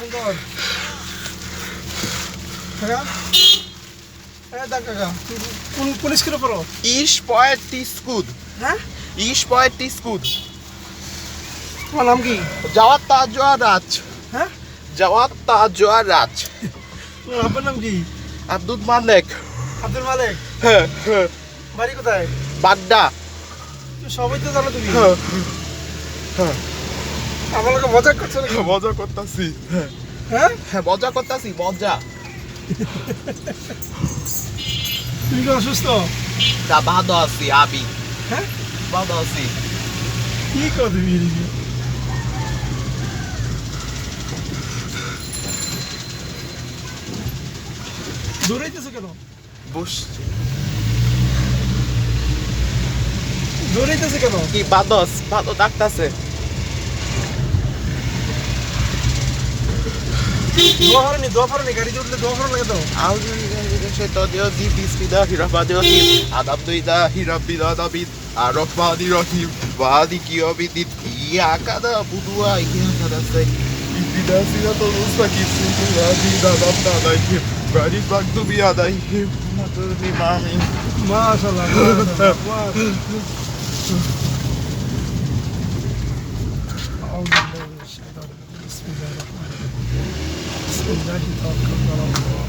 Tungkol. Kaga? Kaga. Pulis kilo paro. Eastpoint School. হ্যাঁ? Eastpoint School. তোমার নাম কি? Jawat Tajwaraj. হ্যাঁ? Jawat Tajwaraj. তোমার আব্বার নাম কি? Abdul Malik. আব্দুল মালিক। হ্যাঁ। বাড়ি কোথায়? বাড্ডা। সবই তো জানো তুমি। হ্যাঁ। আমার লোকে মজা করছো নাকি? মজা করতাছি। হ্যাঁ? হ্যাঁ মজা করতাছি মজা। তুমি কি অসুস্থ? তা ভালো আছি আবি। হ্যাঁ? ভালো আছি। কি করো তুমি এদিকে? দৌড়াইতেছো কেন? বসছি। দৌড়াইতেছো কেন? কি বাদস ভালো ডাকতাছে। দোয়া ফরনি গাড়িতে উঠলে দোয়া ফরন লাগে তো। Auzubillahi bismillahirrahmanirrahim. Alhamdulillahi rabbil alamin. Ar-Rahmanir Rahim. Maliki yawmiddin. Iyyaka na'budu wa iyyaka nasta'in. Ihdinas siratal mustaqim. Siratal ladzina an'amta 'alaihim ghayril maghdubi 'alaihim waladdallin. মাশাআল্লাহ بسم الله توكلنا على الله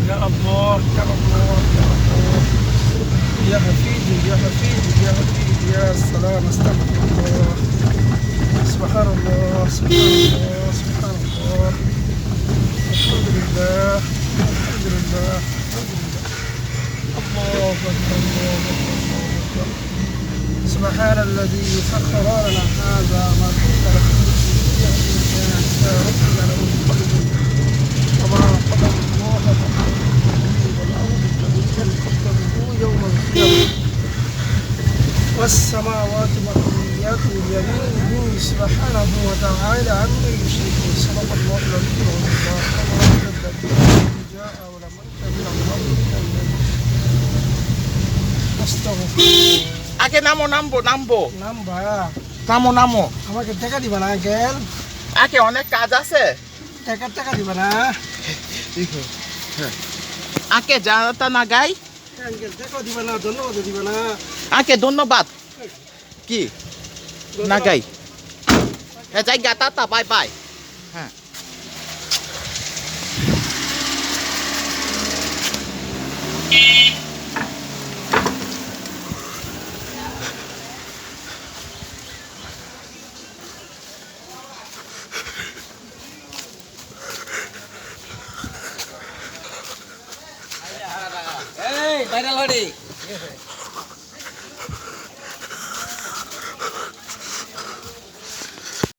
يا الله يا الله يا الله يا حفيدي يا حفيدي يا حفيدي يا سلام استغفر الله سبحان الله سبحان الله سبحان الله الحمد لله الحمد لله الحمد لله الله أكبر الله أكبر الله أكبر سبحان الذي سخر لنا هذا ما كنا له يا ربنا له وما قدر الله والأرض قدره يوم القيامة والسماوات مطويات بيمينه سبحانه وتعالى عما يشركون صدق الله العظيم والله الذي جاء ولمن تبع الأرض أستغفر الله আগে নামো নামবো নাম ভাড়া নামো আমাকে টাকা দিবা না আঙ্কেল আগে অনেক কাজ আছে টাকা দিবা না আগে জানাতা না গাই আঙ্কেল টাকা দিবা না ধন্যবাদ দিবা না আগে ধন্যবাদ কি না গাই হ্যাঁ যাই গা টাটা বাই বাই হ্যাঁ Hey, viral hodi.